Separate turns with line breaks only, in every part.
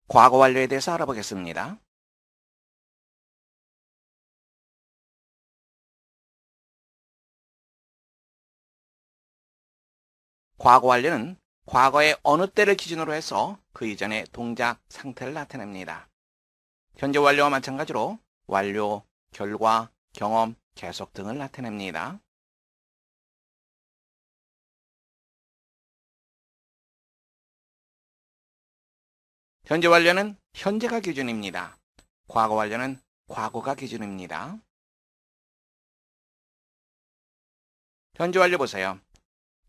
과거 완료에 대해서 알아보겠습니다. 과거 완료는 과거의 어느 때를 기준으로 해서 그 이전의 동작 상태를 나타냅니다. 현재 완료와 마찬가지로 완료, 결과, 경험, 계속 등을 나타냅니다. 현재 완료는 현재가 기준입니다. 과거 완료는 과거가 기준입니다. 현재 완료 보세요.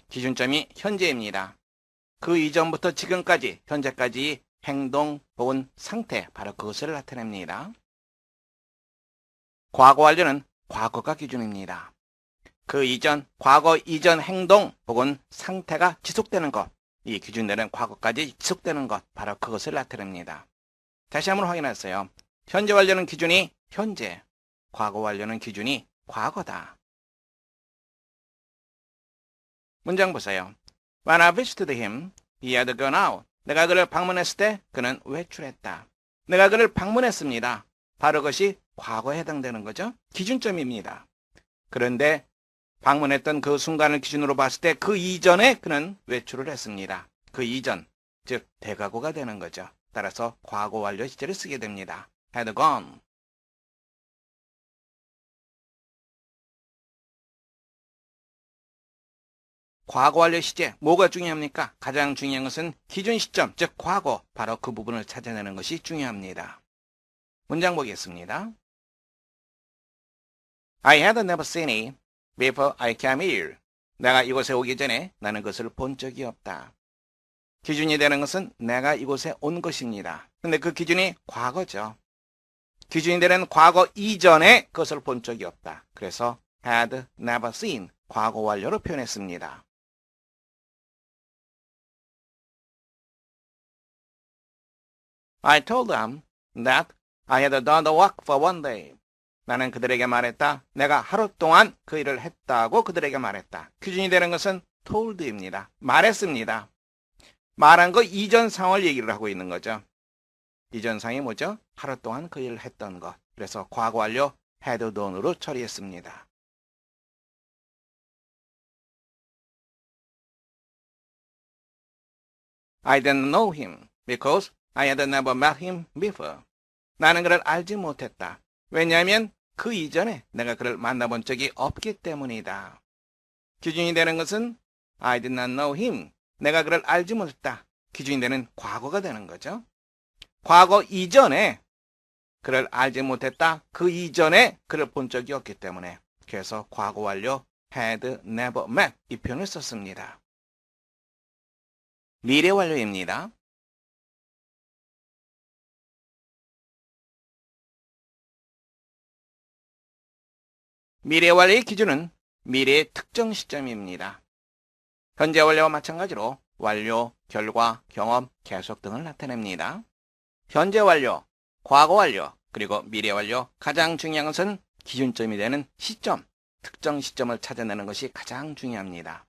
기준점이 현재입니다. 그 이전부터 지금까지, 현재까지 행동 혹은 상태, 바로 그것을 나타냅니다. 과거 완료는 과거가 기준입니다. 그 이전, 과거 이전 행동 혹은 상태가 지속되는 것, 이 기준되는 과거까지 지속되는 것, 바로 그것을 나타냅니다. 다시 한번 확인하세요. 현재 완료는 기준이 현재, 과거 완료는 기준이 과거다. 문장 보세요. When I visited him, he had gone out. 내가 그를 방문했을 때 그는 외출했다. 내가 그를 방문했습니다. 바로 그것이 과거에 해당되는 거죠. 기준점입니다. 그런데 방문했던 그 순간을 기준으로 봤을 때 그 이전에 그는 외출을 했습니다. 그 이전, 즉 대과거가 되는 거죠. 따라서 과거 완료 시제를 쓰게 됩니다. had gone. 과거 완료 시제, 뭐가 중요합니까? 가장 중요한 것은 기준 시점, 즉 과거, 바로 그 부분을 찾아내는 것이 중요합니다. 문장 보겠습니다. I had never seen it before I came here. 내가 이곳에 오기 전에 나는 그것을 본 적이 없다. 기준이 되는 것은 내가 이곳에 온 것입니다. 근데 그 기준이 과거죠. 기준이 되는 과거 이전에 그것을 본 적이 없다. 그래서 had never seen, 과거 완료로 표현했습니다. I told them that I had done the work for one day. 나는 그들에게 말했다. 내가 하루 동안 그 일을 했다고 그들에게 말했다. 기준이 되는 것은 told입니다. 말했습니다. 말한 거 이전 상황을 얘기를 하고 있는 거죠. 이전 상황이 뭐죠? 하루 동안 그 일을 했던 것. 그래서 과거 완료 had done으로 처리했습니다. I didn't know him because I had never met him before. 나는 그를 알지 못했다. 왜냐하면 그 이전에 내가 그를 만나본 적이 없기 때문이다. 기준이 되는 것은 I did not know him. 내가 그를 알지 못했다. 기준이 되는 과거가 되는 거죠. 과거 이전에 그를 알지 못했다. 그 이전에 그를 본 적이 없기 때문에. 그래서 과거 완료 had never met 이 표현을 썼습니다. 미래 완료입니다. 미래 완료의 기준은 미래의 특정 시점입니다. 현재 완료와 마찬가지로 완료, 결과, 경험, 계속 등을 나타냅니다. 현재 완료, 과거 완료, 그리고 미래 완료, 가장 중요한 것은 기준점이 되는 시점, 특정 시점을 찾아내는 것이 가장 중요합니다.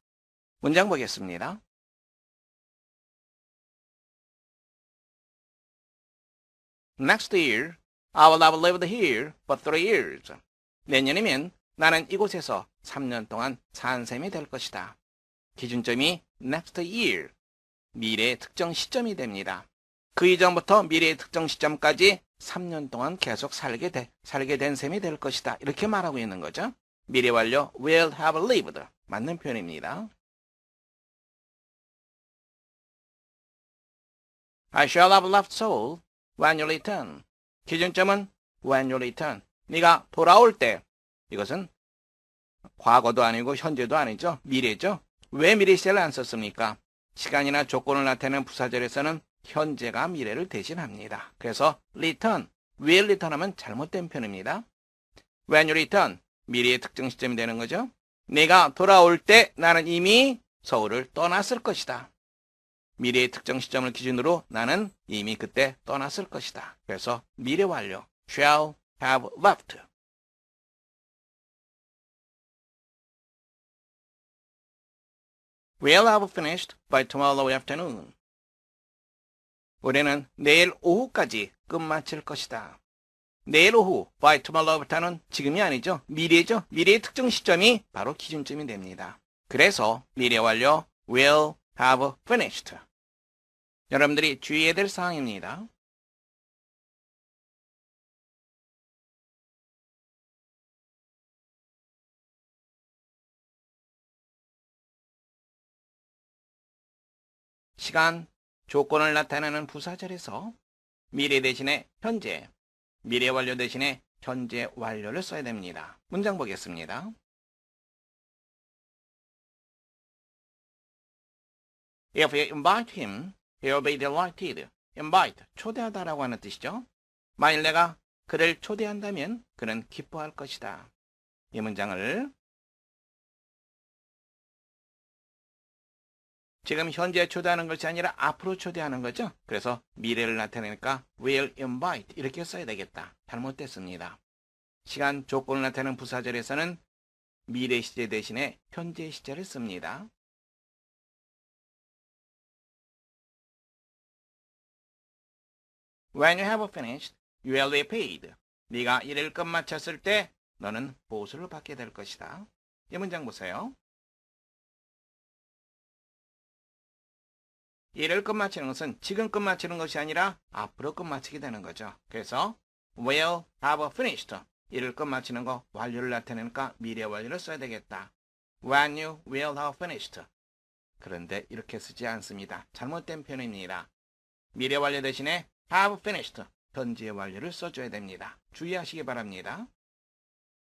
문장 보겠습니다. Next year, I will have lived here for 3 years. 내년이면 나는 이곳에서 3년 동안 산 셈이 될 것이다. 기준점이 next year, 미래의 특정 시점이 됩니다. 그 이전부터 미래의 특정 시점까지 3년 동안 계속 살게 된 셈이 될 것이다. 이렇게 말하고 있는 거죠. 미래 완료 will have lived, 맞는 표현입니다. I shall have left Seoul when you return. 기준점은 when you return, 네가 돌아올 때. 이것은 과거도 아니고 현재도 아니죠. 미래죠. 왜 미래 시제를 안 썼습니까? 시간이나 조건을 나타내는 부사절에서는 현재가 미래를 대신합니다. 그래서 return, will return 하면 잘못된 표현입니다. When you return, 미래의 특정 시점이 되는 거죠. 내가 돌아올 때 나는 이미 서울을 떠났을 것이다. 미래의 특정 시점을 기준으로 나는 이미 그때 떠났을 것이다. 그래서 미래 완료, shall have left. We'll have finished by tomorrow afternoon. 우리는 내일 오후까지 끝마칠 것이다. 내일 오후 by tomorrow부터는 지금이 아니죠. 미래죠. 미래의 특정 시점이 바로 기준점이 됩니다. 그래서 미래 완료 will have finished. 여러분들이 주의해야 될 사항입니다. 시간, 조건을 나타내는 부사절에서 미래 대신에 현재, 미래 완료 대신에 현재 완료를 써야 됩니다. 문장 보겠습니다. If you invite him, he'll be delighted. invite, 초대하다라고 하는 뜻이죠. 만일 내가 그를 초대한다면 그는 기뻐할 것이다. 이 문장을 지금 현재 초대하는 것이 아니라 앞으로 초대하는 거죠. 그래서 미래를 나타내니까 will invite 이렇게 써야 되겠다. 잘못됐습니다. 시간 조건을 나타내는 부사절에서는 미래 시제 대신에 현재 시제를 씁니다. When you have finished, you will be paid. 네가 일을 끝마쳤을 때 너는 보수를 받게 될 것이다. 이 문장 보세요. 일을 끝마치는 것은 지금 끝마치는 것이 아니라 앞으로 끝마치게 되는 거죠. 그래서 will have finished. 일을 끝마치는 거 완료를 나타내니까 미래 완료를 써야 되겠다. When you will have finished. 그런데 이렇게 쓰지 않습니다. 잘못된 표현입니다. 미래 완료 대신에 have finished. 현재 완료를 써줘야 됩니다. 주의하시기 바랍니다.